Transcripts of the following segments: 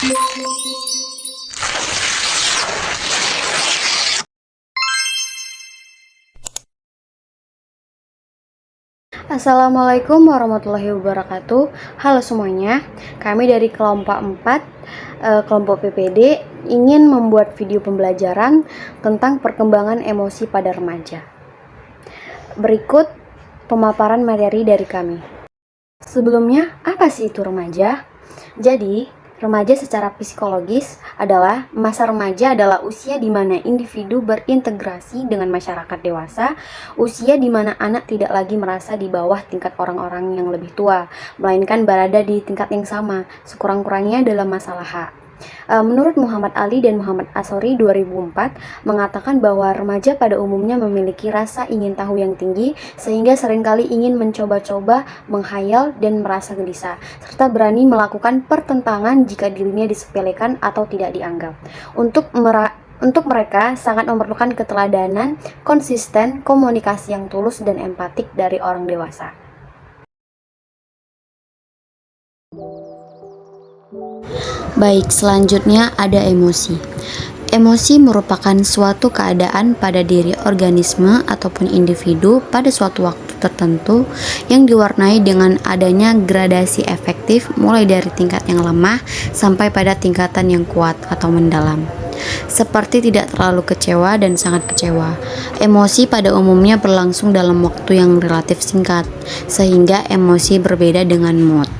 Assalamualaikum warahmatullahi wabarakatuh. Halo semuanya, kami dari kelompok 4, kelompok PPD ingin membuat video pembelajaran tentang perkembangan emosi pada remaja. Berikut pemaparan materi dari kami. Sebelumnya, apa sih itu remaja? Jadi, remaja secara psikologis adalah masa remaja adalah usia di mana individu berintegrasi dengan masyarakat dewasa, usia di mana anak tidak lagi merasa di bawah tingkat orang-orang yang lebih tua, melainkan berada di tingkat yang sama, sekurang-kurangnya dalam masalah hak. Menurut Muhammad Ali dan Muhammad Asori 2004 mengatakan bahwa remaja pada umumnya memiliki rasa ingin tahu yang tinggi sehingga seringkali ingin mencoba-coba, menghayal dan merasa gelisah serta berani melakukan pertentangan jika dirinya disepelekan atau tidak dianggap. Untuk mereka sangat memerlukan keteladanan, konsisten, komunikasi yang tulus dan empatik dari orang dewasa. Baik, selanjutnya ada emosi. Emosi merupakan suatu keadaan pada diri organisme ataupun individu pada suatu waktu tertentu yang diwarnai dengan adanya gradasi efektif mulai dari tingkat yang lemah sampai pada tingkatan yang kuat atau mendalam. Seperti tidak terlalu kecewa dan sangat kecewa. Emosi pada umumnya berlangsung dalam waktu yang relatif singkat, sehingga emosi berbeda dengan mood.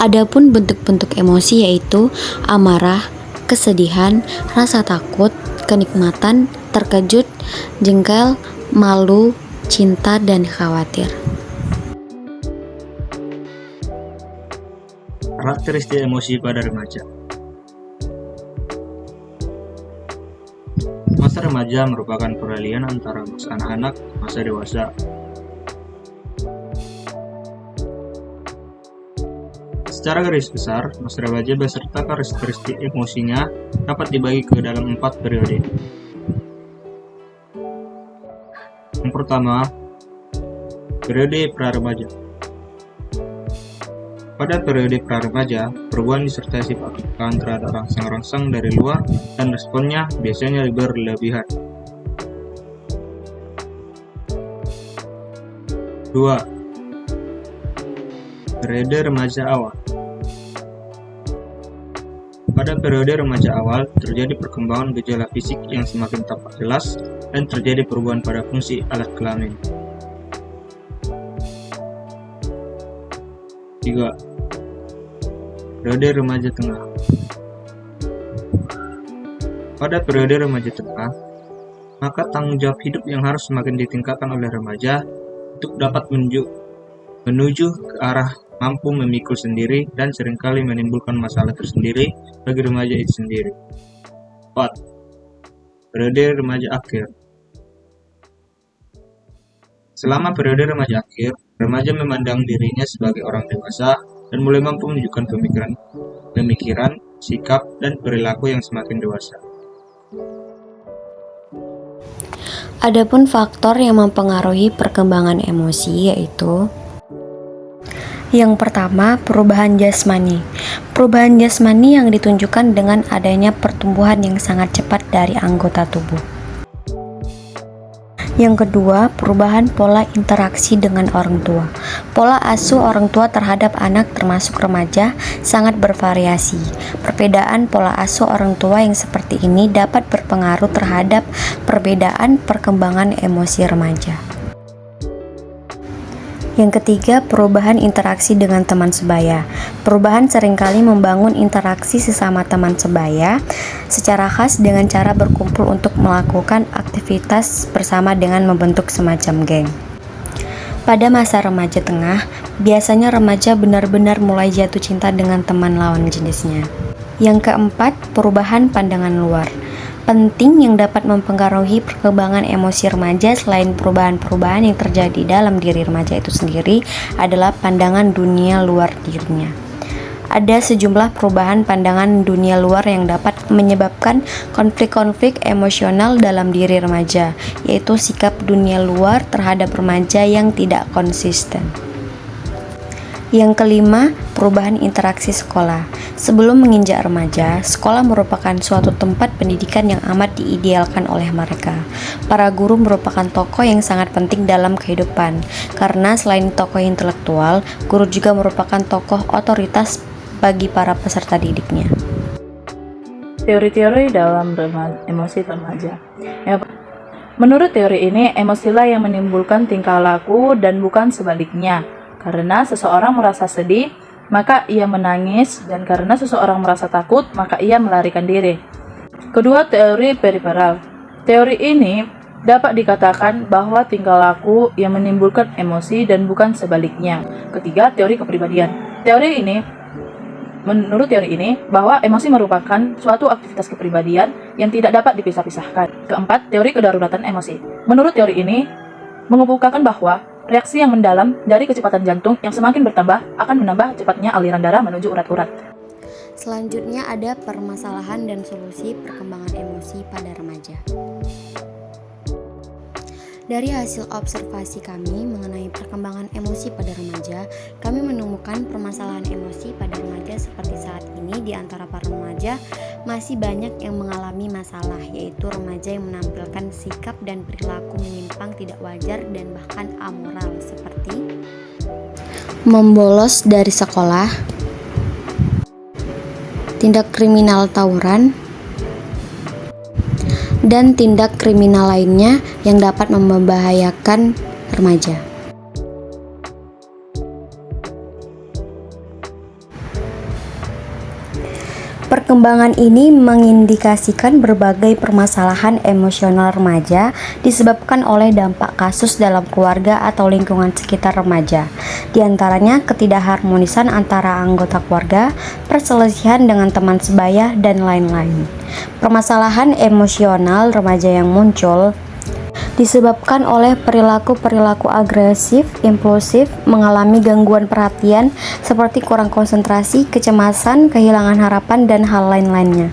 Adapun bentuk-bentuk emosi yaitu amarah, kesedihan, rasa takut, kenikmatan, terkejut, jengkel, malu, cinta, dan khawatir. Karakteristik emosi pada remaja. Masa remaja merupakan peralihan antara masa anak-anak dan masa dewasa. Secara garis besar, masa remaja beserta karakteristik emosinya dapat dibagi ke dalam 4 periode. Yang pertama, periode pra-remaja. Pada periode pra-remaja, perubahan disertai sifat tertekan terhadap rangsang-rangsang dari luar dan responnya biasanya berlebihan. 2. Periode remaja awal. Pada periode remaja awal, terjadi perkembangan gejala fisik yang semakin tampak jelas dan terjadi perubahan pada fungsi alat kelamin. 3. Periode remaja tengah. Pada periode remaja tengah, maka tanggung jawab hidup yang harus semakin ditingkatkan oleh remaja untuk dapat menuju ke arah mampu memikul sendiri dan seringkali menimbulkan masalah tersendiri bagi remaja itu sendiri. 4. Periode remaja akhir. Selama periode remaja akhir, remaja memandang dirinya sebagai orang dewasa dan mulai mampu menunjukkan pemikiran, sikap, dan perilaku yang semakin dewasa. Adapun faktor yang mempengaruhi perkembangan emosi yaitu yang pertama, perubahan jasmani. Perubahan jasmani yang ditunjukkan dengan adanya pertumbuhan yang sangat cepat dari anggota tubuh. Yang kedua, perubahan pola interaksi dengan orang tua. Pola asuh orang tua terhadap anak termasuk remaja sangat bervariasi. Perbedaan pola asuh orang tua yang seperti ini dapat berpengaruh terhadap perbedaan perkembangan emosi remaja. Yang ketiga, perubahan interaksi dengan teman sebaya. Perubahan seringkali membangun interaksi sesama teman sebaya secara khas dengan cara berkumpul untuk melakukan aktivitas bersama dengan membentuk semacam geng. Pada masa remaja tengah, biasanya remaja benar-benar mulai jatuh cinta dengan teman lawan jenisnya. Yang keempat, perubahan pandangan luar. Penting yang dapat mempengaruhi perkembangan emosi remaja selain perubahan-perubahan yang terjadi dalam diri remaja itu sendiri adalah pandangan dunia luar dirinya. Ada sejumlah perubahan pandangan dunia luar yang dapat menyebabkan konflik-konflik emosional dalam diri remaja, yaitu sikap dunia luar terhadap remaja yang tidak konsisten. Yang kelima, perubahan interaksi sekolah. Sebelum menginjak remaja, sekolah merupakan suatu tempat pendidikan yang amat diidealkan oleh mereka. Para guru merupakan tokoh yang sangat penting dalam kehidupan, karena selain tokoh intelektual, guru juga merupakan tokoh otoritas bagi para peserta didiknya. Teori-teori dalam emosi remaja. Menurut teori ini, emosilah yang menimbulkan tingkah laku dan bukan sebaliknya. Karena seseorang merasa sedih, maka ia menangis, dan karena seseorang merasa takut, maka ia melarikan diri. Kedua, teori periferal. Teori ini dapat dikatakan bahwa tingkah laku yang menimbulkan emosi dan bukan sebaliknya. Ketiga, teori kepribadian. Menurut teori ini, bahwa emosi merupakan suatu aktivitas kepribadian yang tidak dapat dipisah-pisahkan. Keempat, teori kedaruratan emosi. Menurut teori ini, mengemukakan bahwa reaksi yang mendalam dari kecepatan jantung yang semakin bertambah akan menambah cepatnya aliran darah menuju urat-urat. Selanjutnya ada permasalahan dan solusi perkembangan emosi pada remaja. Dari hasil observasi kami mengenai perkembangan emosi pada remaja, kami menemukan permasalahan emosi pada remaja seperti saat ini di antara para remaja masih banyak yang mengalami masalah, yaitu remaja yang menampilkan sikap dan perilaku menyimpang tidak wajar dan bahkan amoral seperti membolos dari sekolah, tindak kriminal tawuran, dan tindak kriminal lainnya yang dapat membahayakan remaja. Perkembangan ini mengindikasikan berbagai permasalahan emosional remaja disebabkan oleh dampak kasus dalam keluarga atau lingkungan sekitar remaja. Di antaranya ketidakharmonisan antara anggota keluarga, perselisihan dengan teman sebaya, dan lain-lain. Permasalahan emosional remaja yang muncul disebabkan oleh perilaku-perilaku agresif, impulsif, mengalami gangguan perhatian seperti kurang konsentrasi, kecemasan, kehilangan harapan, dan hal lain-lainnya.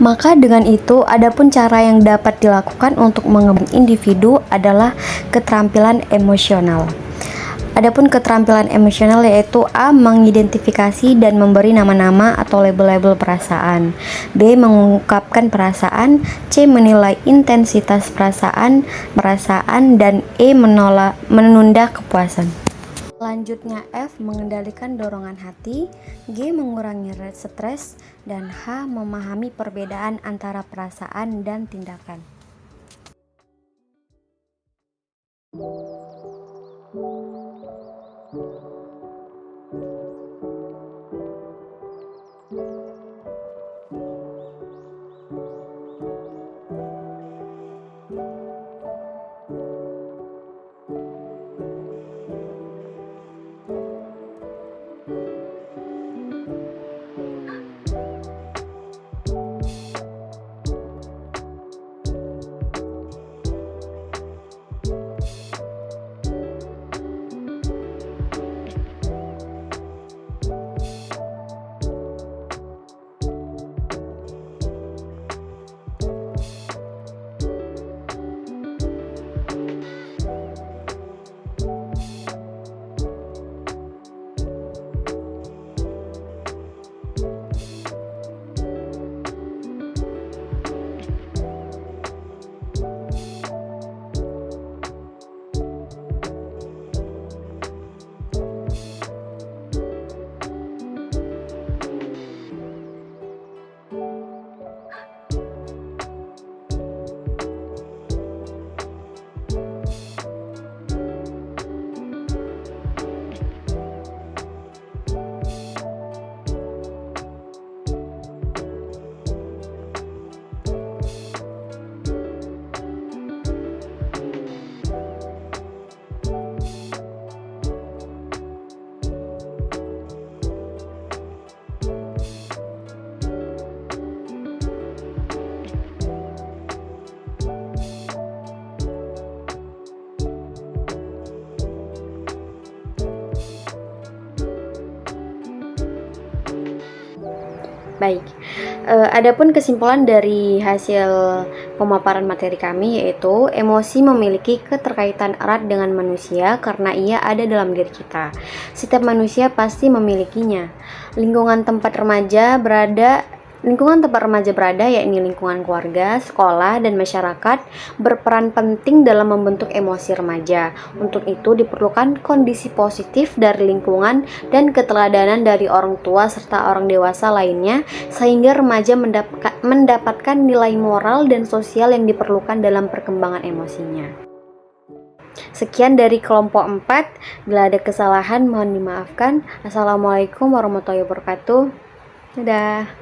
Maka dengan itu, adapun cara yang dapat dilakukan untuk mengembangkan individu adalah keterampilan emosional. Adapun keterampilan emosional yaitu A. Mengidentifikasi dan memberi nama-nama atau label-label perasaan, B. Mengungkapkan perasaan, C. Menilai intensitas perasaan, dan E. Menunda kepuasan. Selanjutnya F. Mengendalikan dorongan hati, G. Mengurangi stres, dan H. Memahami perbedaan antara perasaan dan tindakan. Baik, adapun kesimpulan dari hasil pemaparan materi kami, yaitu emosi memiliki keterkaitan erat dengan manusia karena ia ada dalam diri kita. Setiap manusia pasti memilikinya. Lingkungan tempat remaja berada, yakni lingkungan keluarga, sekolah, dan masyarakat, berperan penting dalam membentuk emosi remaja. Untuk itu diperlukan kondisi positif dari lingkungan dan keteladanan dari orang tua serta orang dewasa lainnya, sehingga remaja mendapatkan nilai moral dan sosial yang diperlukan dalam perkembangan emosinya. Sekian dari kelompok 4. Bila ada kesalahan mohon dimaafkan. Assalamualaikum warahmatullahi wabarakatuh. Dadah.